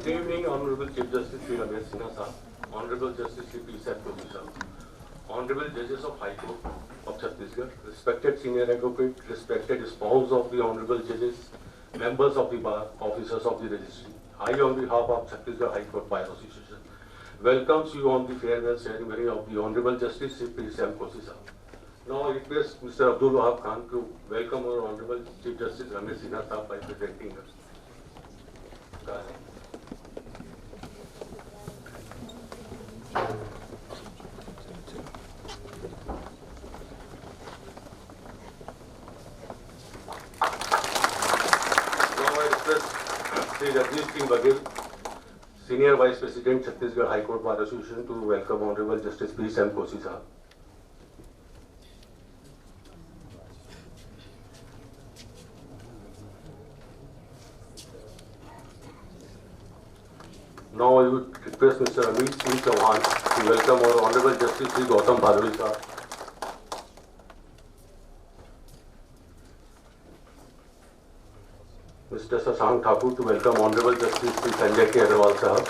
Good evening, Honorable Chief Justice Sri Ramesh Sinha Sahab, Honorable Justice Sri P. Koshy Sahab, Honorable Judges of High Court of Chhattisgarh, respected Senior Advocate, respected spouse of the Honorable Judges, members of the Bar, officers of the Registry, I on behalf of Chhattisgarh High Court Bar Association, welcomes you on the farewell ceremony of the Honorable Justice Sri P. Koshy Sahab. Now I request Mr. Abdul Wahab Khan to welcome our Honorable Chief Justice Ramesh Sinha Sahab by presenting us. Sri Rajneesh Singh Baghel, Senior Vice President, Chhattisgarh High Court Bar Association, to welcome Honorable Justice P. Koshy Sahab. Now I would request Mr. Amit Singh Chauhan to welcome our Honorable Justice Sri Gautam Bharwal Sahab. Mr. Shashank Thakur to welcome Honorable Justice Sri Sanjay K. Agarwal Sahab.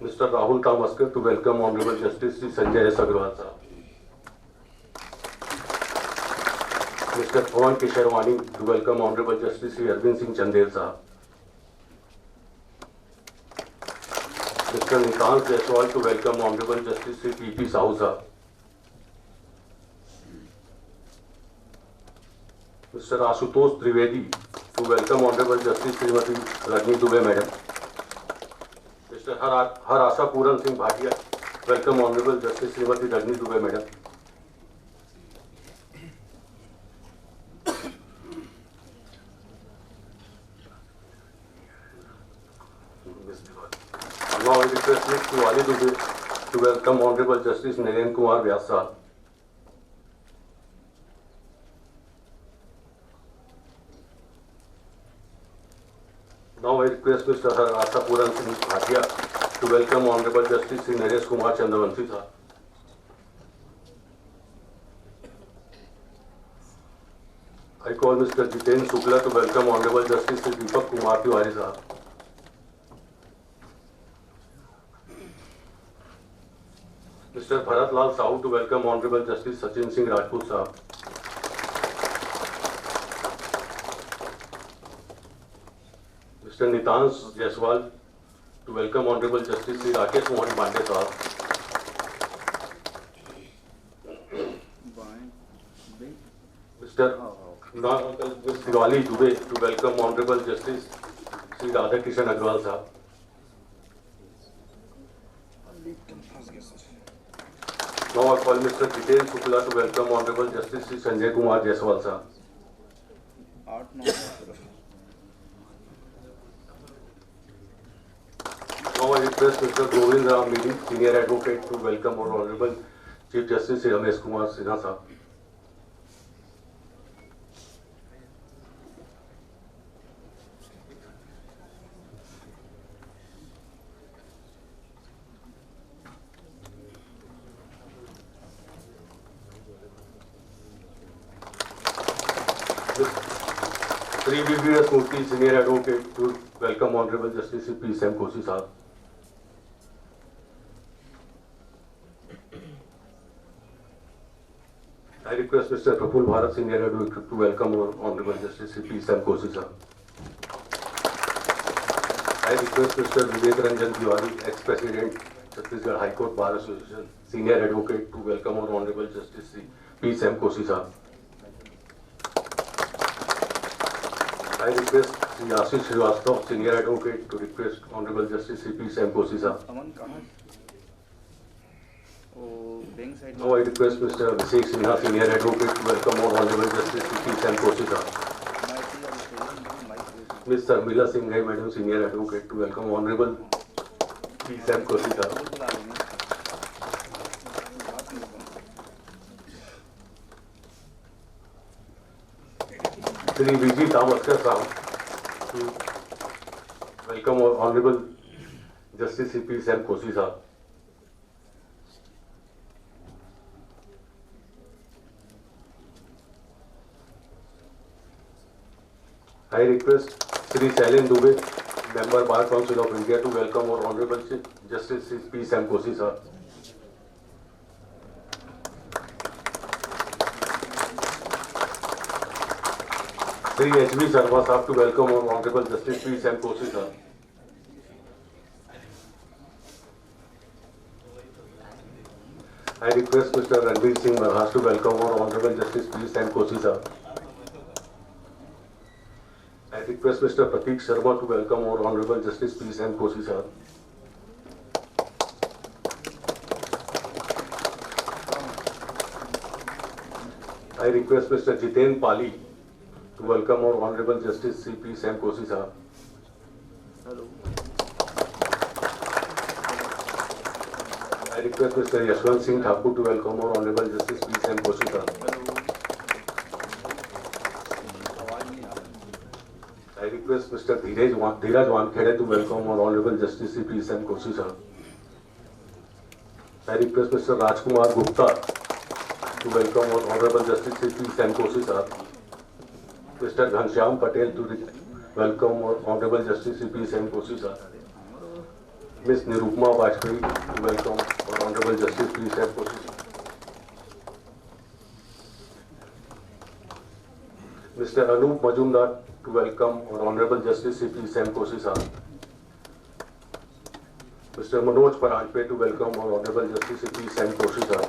Mr. Rahul Tamaskar to welcome Honorable Justice Sri Sanjay S. Agarwal Sahab. Mr. Pawan Kesharwani to welcome Honorable Justice Sri Arvind Singh Chandel Sahab. Mr. Nikant Jaiswal to welcome Honorable Justice Sri P. Sahu Sahab. Mr. Ashutosh Trivedi to welcome Honorable Justice Srimati Rajni Dubey Madam. Mr. Harasa Puran Singh Bhatia, welcome Honorable Justice Srimati Rajni Dubey Madam. Now I request Ms. Diwali Dubey to welcome Honorable Justice Naren Kumar Vyas Sahab. Now I request Mr. Harasa Puran Singh Bhatia to welcome Honorable Justice Sri Naresh Kumar Chandravanshi Sahab. I call Mr. Jiten Shukla to welcome Honorable Justice Sri Deepak Kumar Tiwari Sahab. Mr. Bharat Lal Sahu to welcome Honorable Justice Sachin Singh Rajput Sahab. Mr. Nitans Jaiswal to welcome Honorable Justice Sri Rakesh Mohan Pandey Sahab. Mr. Ms. Diwali Dubey to welcome Honorable Justice Sri Radhakishan Agrawal Sahab. Now I call Mr. Jiten Shukla to welcome Honorable Justice Sri Sanjay Kumar Jaiswal Sahab. Now I request Mr. Govind Ram Midi, Senior Advocate, to welcome our Honorable Chief Justice Sri Ramesh Kumar Sinha Sahab. Sri VVS Murthy, Senior Advocate, to welcome Honorable Justice Sri P. Koshy Sahab. I request Mr. Praful Bharat, Senior Advocate, to welcome our Honorable Justice Sri P. Koshy Sahab. I request Mr. Vivek Ranjan Tiwari, ex-President, Chhattisgarh High Court Bar Association, Senior Advocate, to welcome our Honorable Justice Sri P. Koshy Sahab. I request Sri Ashish Srivastava, Senior Advocate, to request Honorable Justice Sri P. Koshy Sahab. Now I request Mr. Abhishek Sinha, Senior Advocate, to welcome our Honorable Justice Sri P. Koshy Sahab. Ms. Sarmila Singh, Madam, Senior Advocate, to welcome Honorable P. Koshy Sahab. Sri V.G. Tamaskar Sahab to welcome our Honorable Justice Sri P. Koshy Sahab. I I request Sri Shailendra Dubey, Member Bar Council of India, to welcome our Honorable Chief Justice P. Sam Koshy sir. Sri H.V. Sharma sir, to welcome our Honorable Justice P. Sam Koshy sir. I request Mr. Ranveer Singh Marhas to welcome our Honorable Justice P. Sam Koshy sir. I request Mr. Pratik Sharma to welcome our Honorable Justice P. Sam Koshy sir. I request Mr. Jiten Pali to welcome our Honorable Justice C. P. Sam Koshy sir. I request Mr. Yashwant Singh Thakur to welcome our Honorable Justice P. Sam Koshy sir. I request Mr. Dheeraj Wankhede to welcome our Honorable Justice C. P. Sam Koshy sir. I request Mr. Rajkumar Gupta to welcome our Honorable Justice C. P. Sam Koshy sir. Mr. Ghanshyam Patel to welcome our Honorable Justice C. P. Sam Koshy sir. Ms. Nirupma Bajpayee to welcome our Honorable Justice P. Sam Koshy sir. Mr. Anup Majumdar to welcome our Honorable Justice C. P. Sam Koshy sir. Mr. Manoj Paranjpe to welcome our Honorable Justice C. P. Sam Koshy sir.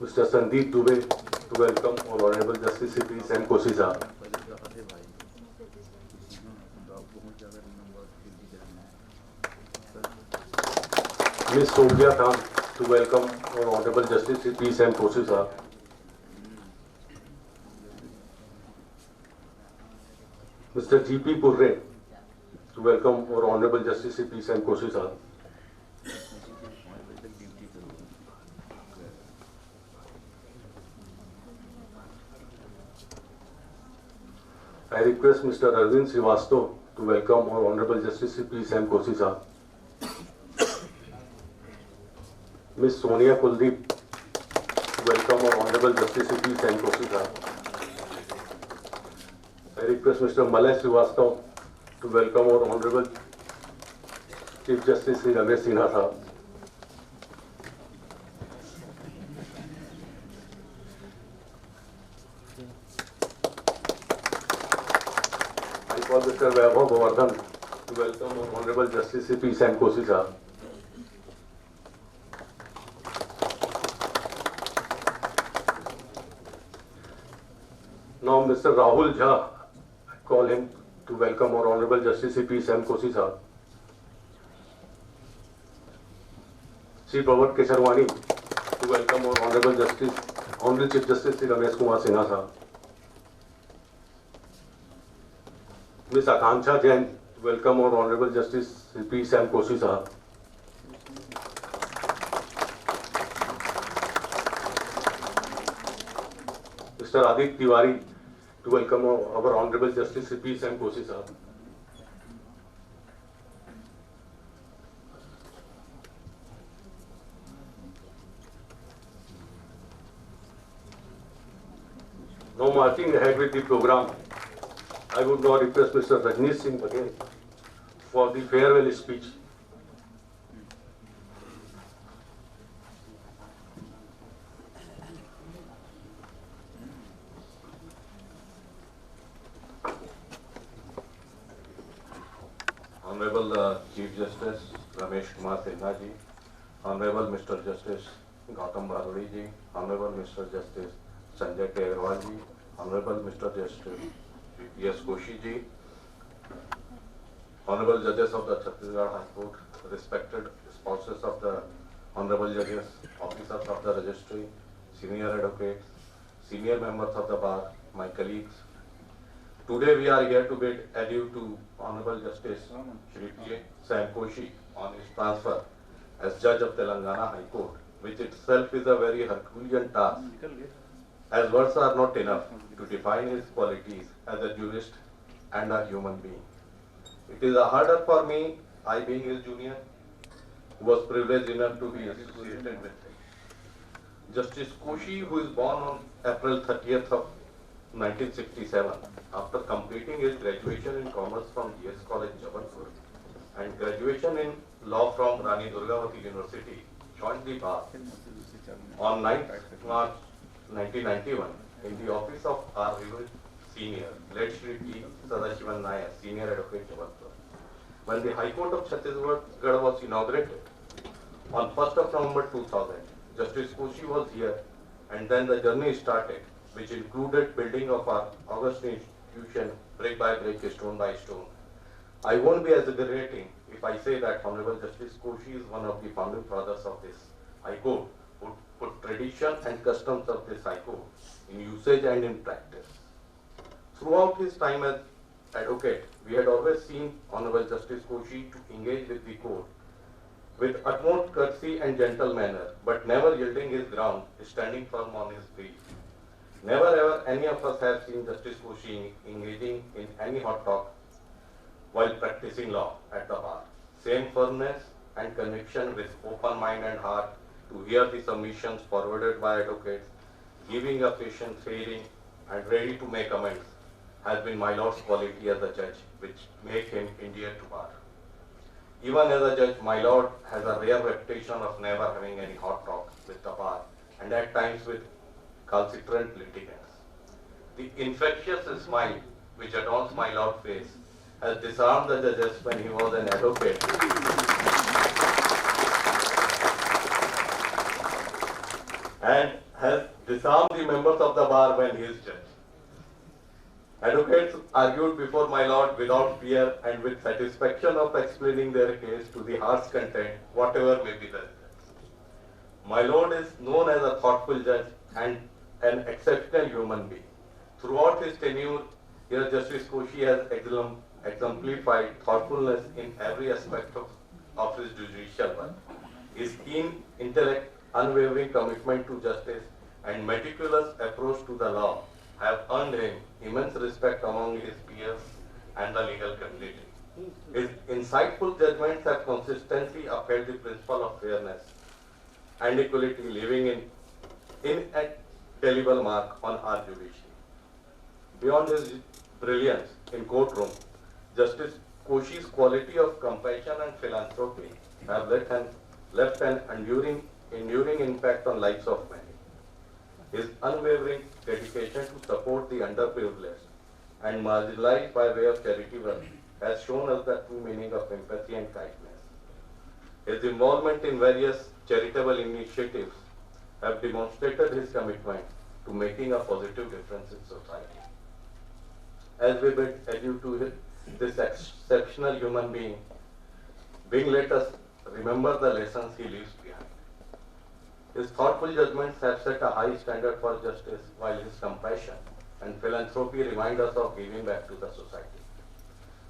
Mr. Sandeep Dubey to welcome our Honorable Justice C. P. Sam Koshy sir. Ms. Sophia Khan to welcome our Honorable Justice C. P. Sam Koshy sir. Mr. G. P. Purre to welcome our Honorable Justice C. P. Sam Koshy sir. I request Mr. Arvind Srivastav to welcome our Honorable Justice C. P. Sam Koshy sir. Ms. Sonia Kuldeep to welcome our Honorable Justice C. P. Sam Koshy sir. I request Mr. Malay Srivastav to welcome our Honorable Chief Justice Sri Ramesh Sinha sir. I call Mr. Vaibhav Govardhan to welcome our Honorable Justice C. P. Sam Koshy sir. Now Mr. Rahul Jha, I call him to welcome our Honorable Justice C. P. Sam Koshy sir. Sri Prabhat Kesharwani to welcome our Honorable Chief Justice Sri Ramesh Kumar Sinha sir. Ms. Akanksha Jain to welcome our Honorable Justice C. P. Sam Koshy sir. Mr. Adit Tiwari to welcome our Honorable Justice C. P. Sam Koshy sir. Now marching ahead with the program, I would now request Mr. Rajneesh Singh Patel for the farewell speech. Honorable Chief Justice Ramesh Kumar Sinha ji, Honorable Mr. Justice Gautam Bharati ji, Honorable Mr. Justice Sanjay K. Agarwal ji, Honorable Mr. Justice P.S. Koshy ji, Honorable Judges of the Chhattisgarh High Court, respected spouses of the Honorable Judges, officers of the Registry, senior advocates, senior members of the Bar, my colleagues. Today we are here to bid adieu to Honorable Justice Shri P. Sam Koshy on his transfer as Judge of Telangana High Court, which itself is a very Herculean task, as words are not enough to define his qualities as a jurist and a human being. It is a harder for me, I being his junior, who was privileged enough to be associated with him. Justice Koshy, who is born on April 30th of 1967, after completing his graduation in commerce from GS College, Jabalpur, and graduation in law from Rani Durgavati University, joined the bar on 9th March 1991 in the office of our revered senior, late Shri P. Sadashivan Nair, senior advocate, Jabalpur. When the High Court of Chhattisgarh was inaugurated on 1st of November 2000, Justice Koshy was here, and then the journey started, which included building of our august institution brick by brick, stone by stone. I won't be exaggerating if I say that Honorable Justice Koshy is one of the founding fathers of this High Court, who put tradition and customs of this High Court in usage and in practice. Throughout his time as advocate, we had always seen Honorable Justice Koshy to engage with the court with utmost courtesy and gentle manner, but never yielding his ground, standing firm on his feet. Never ever any of us have seen Justice Koshy engaging in any hot talk while practicing law at the bar. Same firmness and conviction with open mind and heart to hear the submissions forwarded by advocates, giving a patient hearing and ready to make amends has been my Lord's quality as a judge, which make him endeared to bar. Even as a judge, my Lord has a rare reputation of never having any hot talk with the bar, and at times with calcitrant litigants. The infectious smile which adorns my Lord's face has disarmed the judges when he was an advocate, and has disarmed the members of the bar when he is judge. Advocates argued before my Lord without fear and with satisfaction of explaining their case to the heart's content, whatever may be the results. My Lord is known as a thoughtful judge and an exceptional human being. Throughout his tenure here, Justice Koshy has exemplified thoughtfulness in every aspect of his judicial work. His keen intellect, unwavering commitment to justice, and meticulous approach to the law have earned him immense respect among his peers and the legal community. His insightful judgments have consistently upheld the principle of fairness and equality, leaving an indelible mark on our judiciary. Beyond his brilliance in courtroom, Justice Koshy's quality of compassion and philanthropy have left an enduring impact on lives of many. His unwavering dedication to support the underprivileged and marginalized by way of charity work has shown us the true meaning of empathy and kindness. His involvement in various charitable initiatives have demonstrated his commitment to making a positive difference in society. As we bid adieu to this exceptional human being, let us remember the lessons he leaves behind. His thoughtful judgments have set a high standard for justice, while his compassion and philanthropy remind us of giving back to the society.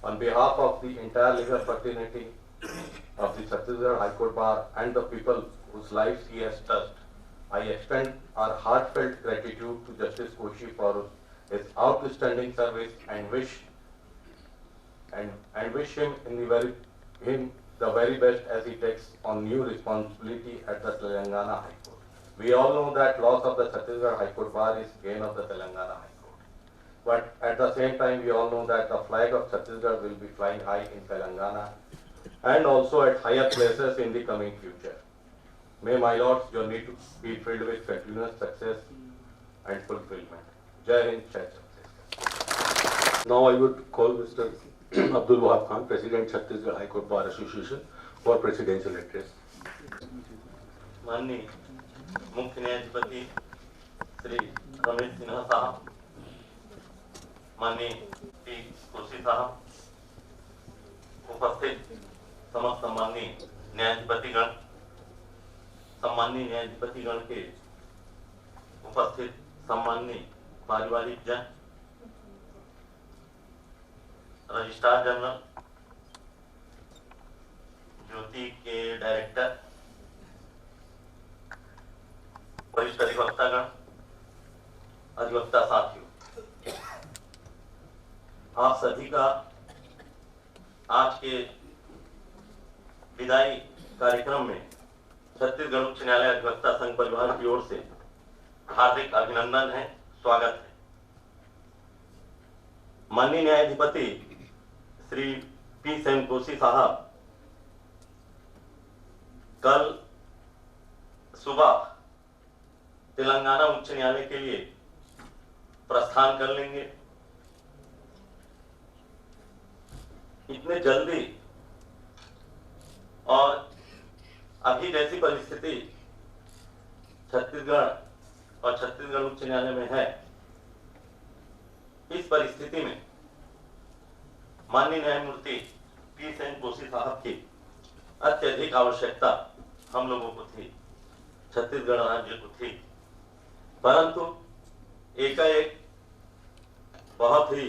On behalf of the entire legal fraternity of the Chhattisgarh High Court Bar and the people whose lives he has touched, I extend our heartfelt gratitude to Justice Koshy for his outstanding service and wish him the very best as he takes on new responsibility at the Telangana High Court. We all know that loss of the Chhattisgarh High Court Bar is gain of the Telangana High Court. But at the same time, we all know that the flag of Chhattisgarh will be flying high in Telangana and also at higher places in the coming future. May my Lord's journey to be filled with continuous success and fulfillment. Jai Hind, Jai Chhattisgarh. Now I would call Mr. Abdul Wahab Khan, President Chhattisgarh High Court Bar Association, for presidential address. माननीय मुख्य न्यायाधिपति श्री रमेश सिन्हा साहब, माननीय P Koshi साहब, उपस्थित समस्त सम्माननीय न्यायाधिपतिगण के उपस्थित सम्माननीय पारिवारिक जन, रजिस्ट्रार जनरल, ज्योति के डायरेक्टर, वरिष्ठ अधिवक्तागण, अधिवक्ता साथियों, आप सभी का आज के विदाई कार्यक्रम में छत्तीसगढ़ उच्च न्यायालय अधिवक्ता संघ परिवार की ओर से हार्दिक अभिनंदन है, स्वागत है। माननीय न्यायाधिपति श्री पी सेन कोशी साहब कल सुबह तेलंगाना उच्च न्यायालय के लिए प्रस्थान कर लेंगे। इतने जल्दी और अभी जैसी परिस्थिति छत्तीसगढ़ और छत्तीसगढ़ उच्च न्यायालय में है, इस परिस्थिति में माननीय न्यायमूर्ति पी सेन कोशी साहब की अत्यधिक आवश्यकता हम लोगों को थी, छत्तीसगढ़ राज्य को थी। परंतु एकाएक बहुत ही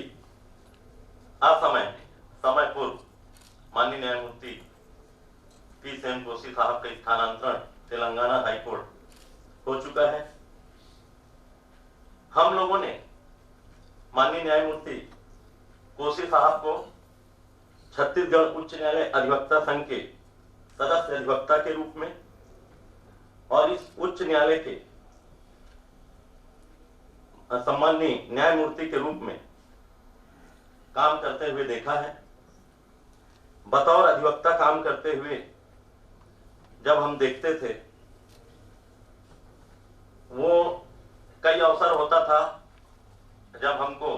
असमय समय पूर्व माननीय न्यायमूर्ति पी सेन कोशी साहब का स्थानांतरण तेलंगाना हाई कोर्ट हो चुका है। हम लोगों ने माननीय न्यायमूर्ति कोशी साहब को छत्तीसगढ़ उच्च न्यायालय अधिवक्ता संघ के सदस्य अधिवक्ता के रूप में और इस उच्च न्यायालय के सम्माननीय न्यायमूर्ति के रूप में काम करते हुए देखा है। बतौर अधिवक्ता काम करते हुए जब हम देखते थे, वो कई अवसर होता था जब हमको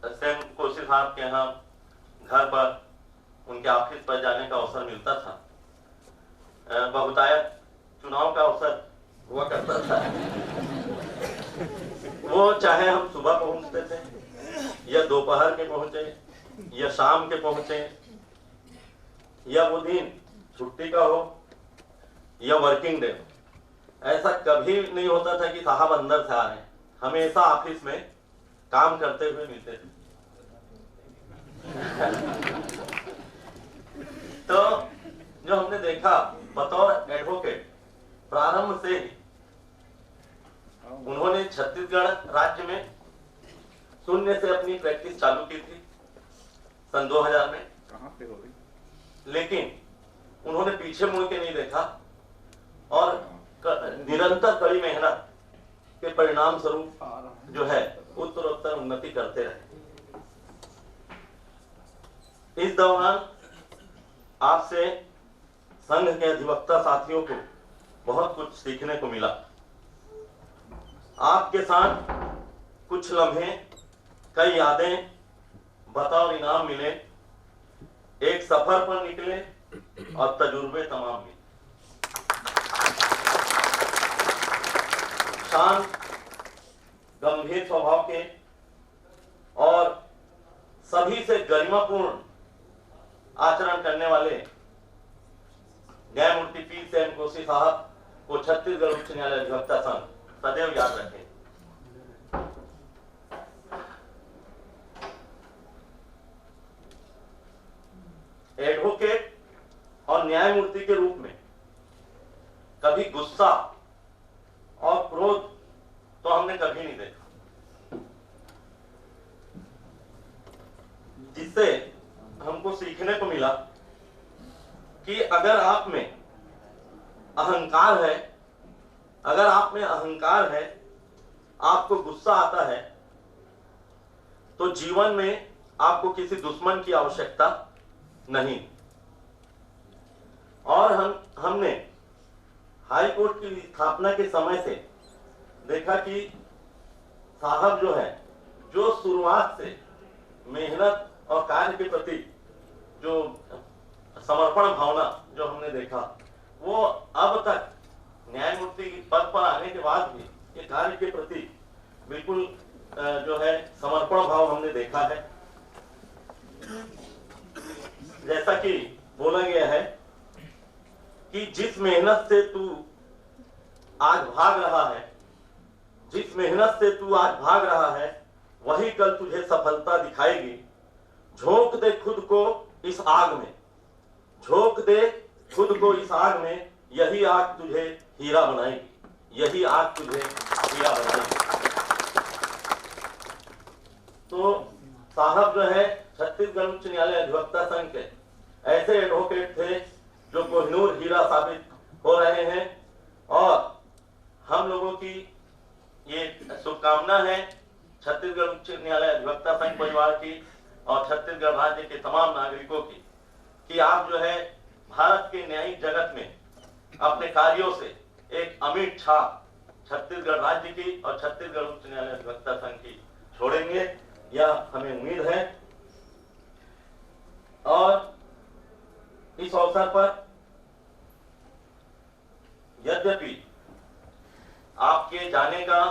सेन कोशी साहब के यहाँ घर पर उनके ऑफिस पर जाने का अवसर मिलता था। बहुतायत चुनाव का अवसर हुआ करता था। वो चाहे हम सुबह पहुंचते थे या दोपहर के पहुंचे या शाम के पहुंचे या वो दिन छुट्टी का हो या वर्किंग डे हो, ऐसा कभी नहीं होता था कि साहब अंदर से आ रहे हैं। हमेशा ऑफिस में काम करते हुए मिलते थे। तो जो हमने देखा बतौर एडवोकेट, प्रारंभ से ही उन्होंने छत्तीसगढ़ राज्य में शून्य से अपनी प्रैक्टिस चालू की थी सन 2000 में। कहां पे हो गई? लेकिन उन्होंने पीछे मुड़ के नहीं देखा और निरंतर कड़ी मेहनत के परिणाम स्वरूप जो है उत्तरोत्तर उन्नति करते रहे। इस दौरान आपसे संघ के अधिवक्ता साथियों को बहुत कुछ सीखने को मिला। आपके साथ कुछ लम्हे, कई यादें बतौर इनाम मिले, एक सफर पर निकले और तजुर्बे तमाम मिले। शांत, गंभीर स्वभाव के और सभी से गरिमापूर्ण आचरण करने वाले न्यायमूर्ति पी सेन कोशी साहब को छत्तीसगढ़ उच्च न्यायालय अधिवक्ता संघ सदैव याद रखे। एडवोकेट और न्यायमूर्ति के रूप में कभी गुस्सा और क्रोध तो हमने कभी नहीं देखा, जिससे हमको सीखने को मिला कि अगर आप में अहंकार है, अगर आप में अहंकार है, आपको गुस्सा आता है, तो जीवन में आपको किसी दुश्मन की आवश्यकता नहीं। और हमने हाई कोर्ट की स्थापना के समय से देखा कि साहब जो है, जो शुरुआत से मेहनत और कार्य के प्रति जो समर्पण भावना जो हमने देखा, वो अब तक न्यायमूर्ति पद पर आने के बाद भी ये कार्य के प्रति बिल्कुल जो है समर्पण भाव हमने देखा है। जैसा कि बोला गया है कि जिस मेहनत से तू आज भाग रहा है, जिस मेहनत से तू आज भाग रहा है, वही कल तुझे सफलता दिखाएगी। झोंक दे खुद को इस आग में, झोंक दे खुद को इस आग में, यही आग तुझे हीरा बनाएगी, यही आग तुझे हीरा बनाएगी। तो साहब जो है छत्तीसगढ़ उच्च न्यायालय अधिवक्ता संघ के ऐसे एडवोकेट थे जो कोहिनूर हीरा साबित हो रहे हैं। और हम लोगों की ये शुभकामना है छत्तीसगढ़ उच्च न्यायालय अधिवक्ता संघ परिवार की और छत्तीसगढ़ राज्य के तमाम नागरिकों की कि आप जो है भारत के न्यायिक जगत में अपने कार्यों से एक अमिट छाप छत्तीसगढ़ राज्य की और छत्तीसगढ़ उच्च न्यायालय अधिवक्ता संघ की छोड़ेंगे, यह हमें उम्मीद है। और इस अवसर पर यद्यपि आपके जाने का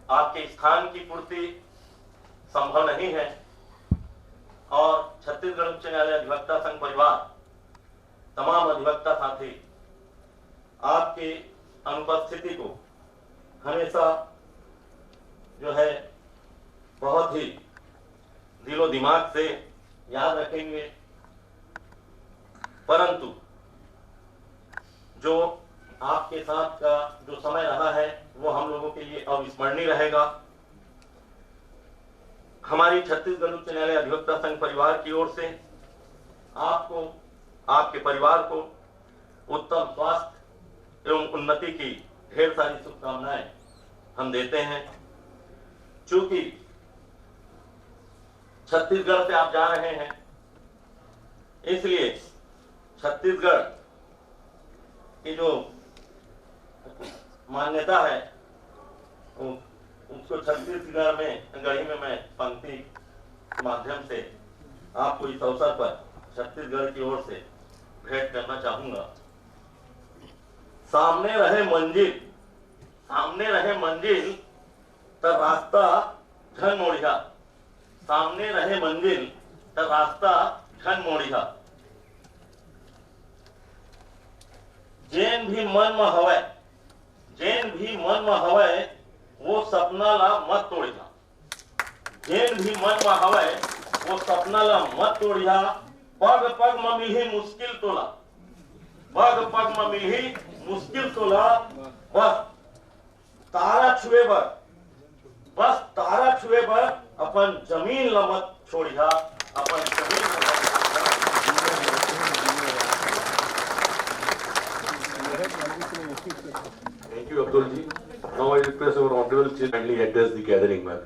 आपके स्थान की पूर्ति संभव नहीं है और छत्तीसगढ़ उच्च न्यायालय अधिवक्ता संघ परिवार तमाम अधिवक्ता साथी आपकी अनुपस्थिति को हमेशा जो है बहुत ही दिलो दिमाग से याद रखेंगे, परंतु जो आपके साथ का जो समय रहा है वो हम लोगों के लिए अविस्मरणीय रहेगा। हमारी छत्तीसगढ़ उच्च न्यायालय अधिवक्ता संघ परिवार की ओर से आपको, आपके परिवार को उत्तम स्वास्थ्य एवं उन्नति की ढेर सारी शुभकामनाएं हम देते हैं। चूंकि छत्तीसगढ़ से आप जा रहे हैं, इसलिए छत्तीसगढ़ की जो मान्यता है उसको छत्तीसगढ़ में गढ़ी में मैं पंक्ति के माध्यम से आपको इस अवसर पर छत्तीसगढ़ की ओर से भेंट करना चाहूंगा। सामने रहे मंजिल तर रास्ता झन मोड़िया, सामने रहे मंजिल तर रास्ता झन मोड़िया। जेन भी मन में हवय वो सपना ला मत तोड़िया। जेन भी मन में हवय वो सपना ला मत तोड़िया। पग पग में मिलही मुश्किल तोला, पग पग में मिलही मुश्किल तोला। बस तारा छुए बर अपन जमीन ला मत छोड़िया, अपन जमीन ला मत। Thank you, Abdul ji. Now I request our Honorable Chief kindly address the gathering, ma'am.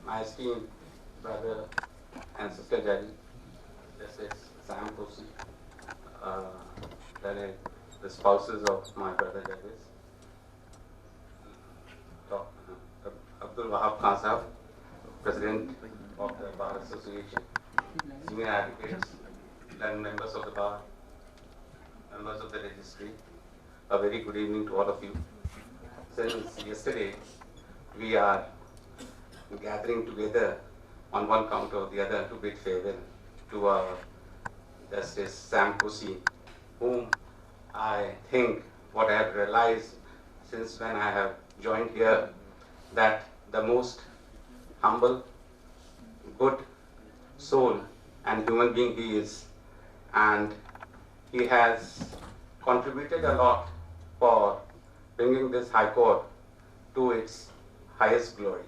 My esteemed brother and sister judges, Justice Sam Koshy, then the spouses of my brother judges, Abdul Wahab Khan Sahab, President of the Bar Association, senior advocates, and members of the bar, members of the registry, a very good evening to all of you. Since yesterday, we are gathering together on one count or the other to bid farewell to our Justice Sam Koshy, whom I think what I have realized since when I have joined here, that the most humble, good soul and human being he is, and he has contributed a lot for bringing this High Court to its highest glory.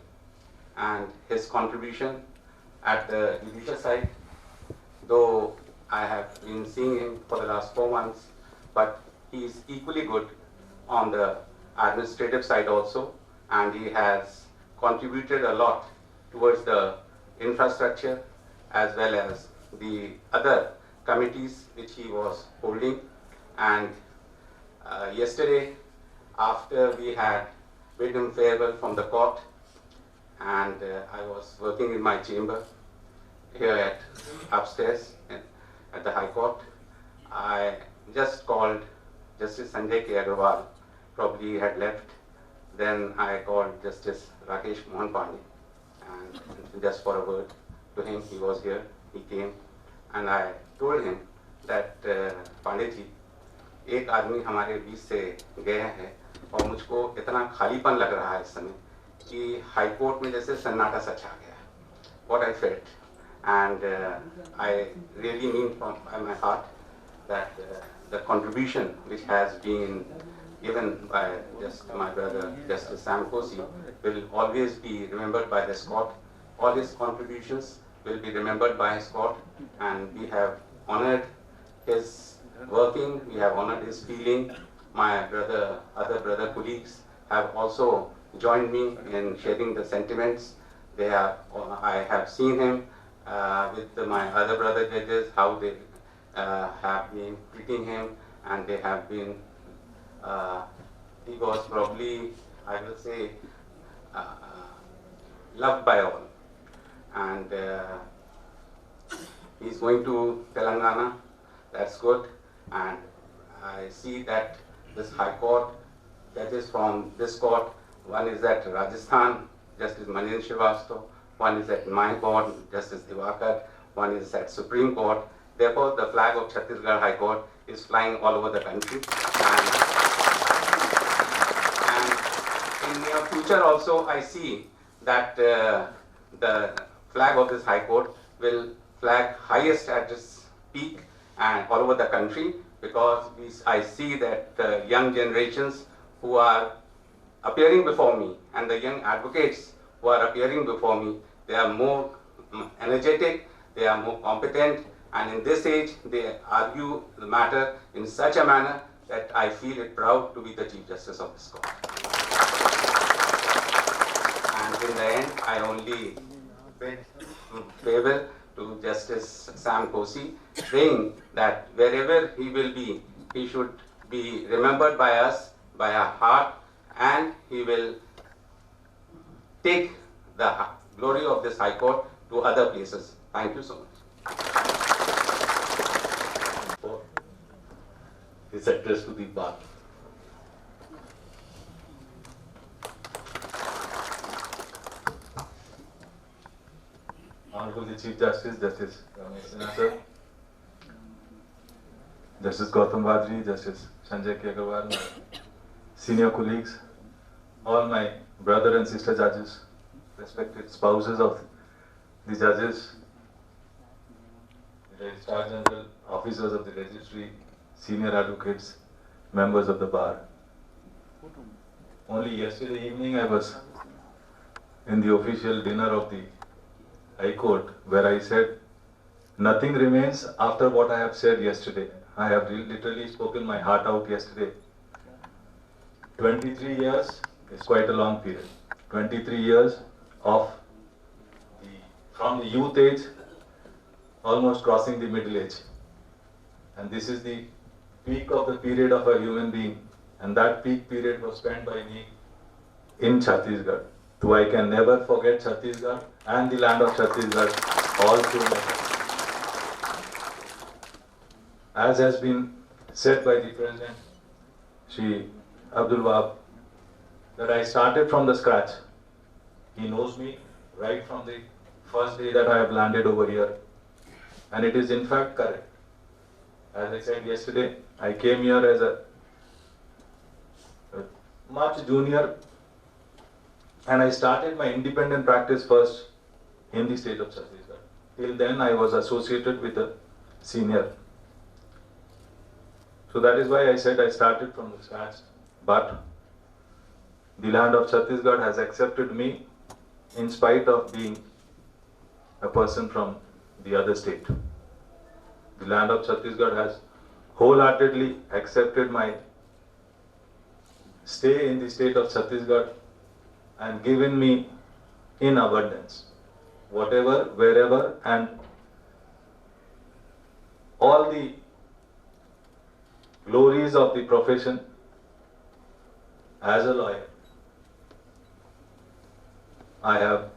And his contribution at the judicial side, though I have been seeing him for the last 4 months, but he is equally good on the administrative side also, and he has contributed a lot towards the infrastructure as well as the other committees which he was holding. And yesterday, after we had bid him farewell from the court, and I was working in my chamber here at upstairs at the High Court, I just called Justice Sanjay K. Agarwal, probably he had left. Then I called Justice Rakesh Mohan Pandey, and just for a word to him. He was here, he came, and I told him that Pandey ji, एक आदमी हमारे बीच से गया है और मुझको इतना खालीपन लग रहा है इस समय कि हाई कोर्ट में जैसे सन्नाटा सा छा गया. What I felt, and I really mean from my heart that the contribution which has been given by just my brother Justice Sam Koshy, will always be remembered by this court. All his contributions will be remembered by his court, and we have honored his working, we have honored his feeling. My other brother colleagues have also joined me in sharing the sentiments. I have seen him with my other brother judges, how they have been treating him, and they have been, he was probably, I will say, loved by all. And he's going to Telangana, that's good. And I see that this High Court, judges from this court, one is at Rajasthan, Justice Manian Srivastav, one is at my court, Justice Divakar, one is at Supreme Court. Therefore, the flag of Chhattisgarh High Court is flying all over the country. And in near future also, I see that the flag of this High Court will flag highest at its peak and all over the country, because I see that young generations who are appearing before me and the young advocates who are appearing before me, they are more energetic, they are more competent, and in this age they argue the matter in such a manner that I feel it proud to be the Chief Justice of this court. And in the end, I only bid farewell to Justice Sam Koshy, saying that wherever he will be, he should be remembered by us, by our heart, and he will take the glory of this High Court to other places. Thank you so much. For his address to the bar. Honorable the Chief Justice, Justice Ramesh Sinha sir, Justice Gautam Vadri, Justice Sanjay K. Agarwal, my senior colleagues, all my brother and sister judges, respected spouses of the judges, the Registrar General, officers of the registry, senior advocates, members of the bar. Only yesterday evening I was in the official dinner of the High Court, where I said, nothing remains after what I have said yesterday. I have literally spoken my heart out yesterday. 23 years is quite a long period. 23 years of from the youth age, almost crossing the middle age. And this is the peak of the period of a human being. And that peak period was spent by me in Chhattisgarh. So I can never forget Chhattisgarh and the land of Chhattisgarh all through my life. As has been said by the President, Shri Abdul Wahab, that I started from the scratch. He knows me right from the first day that I have landed over here. And it is in fact correct. As I said yesterday, I came here as a much junior, and I started my independent practice first in the state of Chhattisgarh. Till then I was associated with a senior. So that is why I said I started from the scratch. But the land of Chhattisgarh has accepted me in spite of being a person from the other state. The land of Chhattisgarh has wholeheartedly accepted my stay in the state of Chhattisgarh and given me in abundance, whatever, wherever, and all the glories of the profession as a lawyer. I have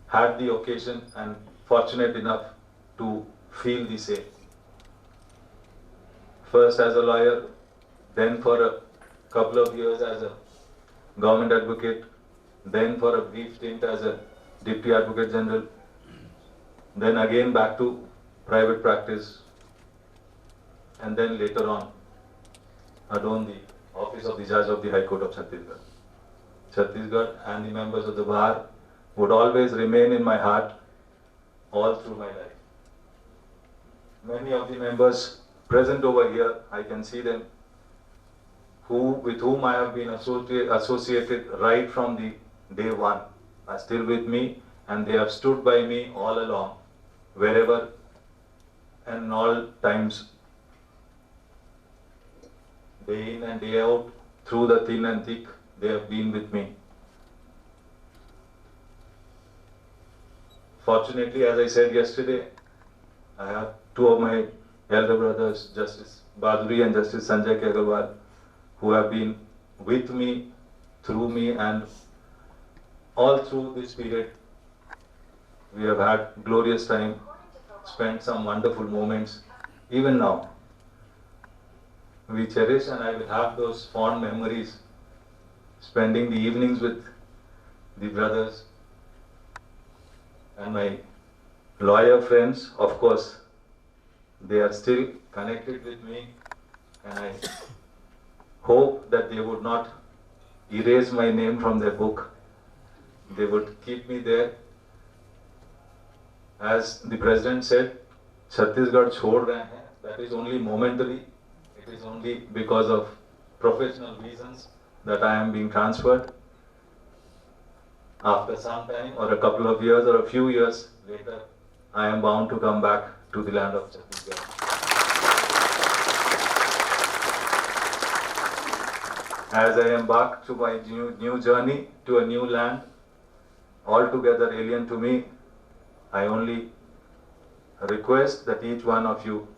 had the occasion and fortunate enough to feel the same. First as a lawyer, then for a couple of years as a government advocate, then for a brief stint as a Deputy Advocate General, then again back to private practice, and then later on adorn the office of the Judge of the High Court of Chhattisgarh. Chhattisgarh and the members of the bar would always remain in my heart all through my life. Many of the members present over here, I can see them with whom I have been associated right from the day one, are still with me, and they have stood by me all along, wherever and all times, day in and day out, through the thin and thick, they have been with me. Fortunately, as I said yesterday, I have two of my elder brothers, Justice Baduri and Justice Sanjay Agarwal, who have been with me, through me, and all through this period. We have had glorious time, spent some wonderful moments. Even now, we cherish, and I will have those fond memories, spending the evenings with the brothers and my lawyer friends. Of course, they are still connected with me, and I hope that they would not erase my name from their book. They would keep me there. As the President said, Chhattisgarh chhod rahe hain. That is only momentary. It is only because of professional reasons that I am being transferred. After some time, or a couple of years, or a few years later, I am bound to come back to the land of Chhattisgarh. As I embark to my new journey to a new land, altogether alien to me, I only request that each one of you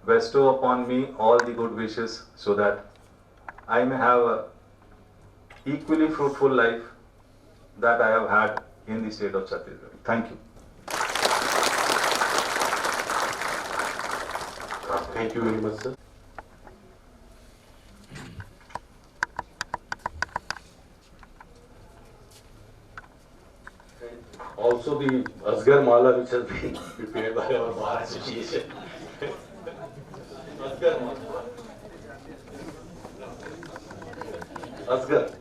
bestow upon me all the good wishes so that I may have a equally fruitful life that I have had in the state of Chhattisgarh. Thank you. Thank you very much, sir. Also the Asgar Mala, which has been prepared by our Bar Association. Asgar Mala. Asgar.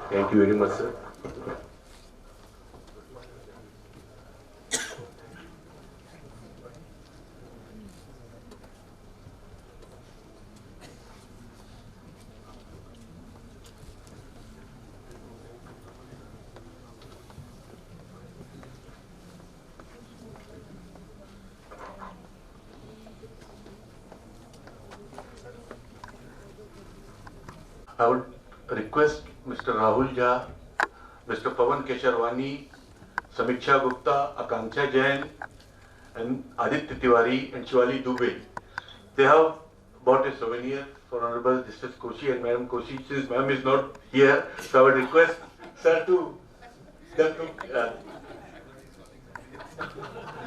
Thank you very much, sir. I would request Mr. Rahul Jha, Mr. Pawan Kesharwani, Samiksha Gupta, Akanksha Jain, and Aditya Tiwari and Shivali Dubey. They have bought a souvenir for Honorable Justice Koshy and Madam Koshy. Since Madam is not here, so I would request Sir to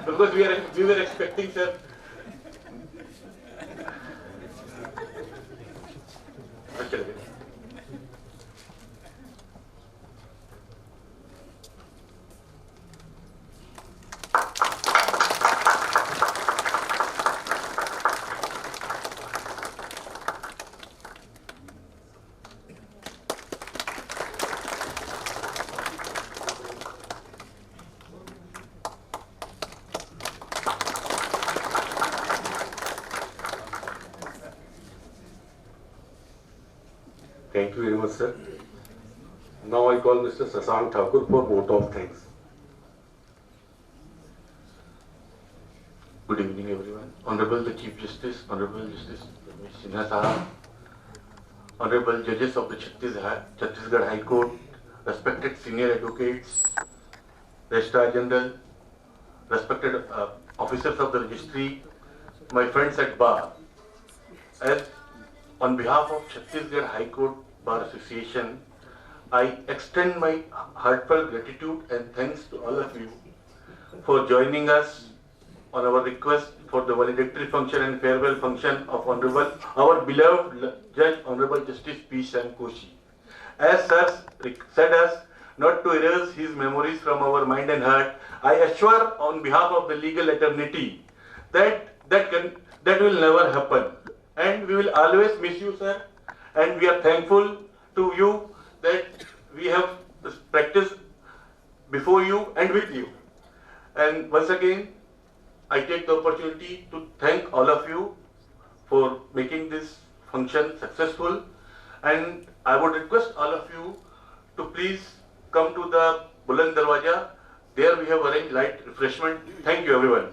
because we were expecting Sir. Thank you very much, sir. Now I call Mr. Sasank Thakur for vote of thanks. Good evening, everyone. Honorable the Chief Justice, Honorable Justice Sinha Sahab, Honorable Judges of the Chhattisgarh High Court, respected senior advocates, Registrar General, respected officers of the registry, my friends at Bar. As On behalf of Chhattisgarh High Court Bar Association, I extend my heartfelt gratitude and thanks to all of you for joining us on our request for the valedictory function and farewell function of our beloved Judge Honorable Justice P. Sam Koshy. As sir said us not to erase his memories from our mind and heart, I assure on behalf of the legal eternity that will never happen. And we will always miss you, sir. And we are thankful to you that we have practiced before you and with you. And once again, I take the opportunity to thank all of you for making this function successful. And I would request all of you to please come to the Buland Darwaja. There we have arranged light refreshment. Thank you, everyone.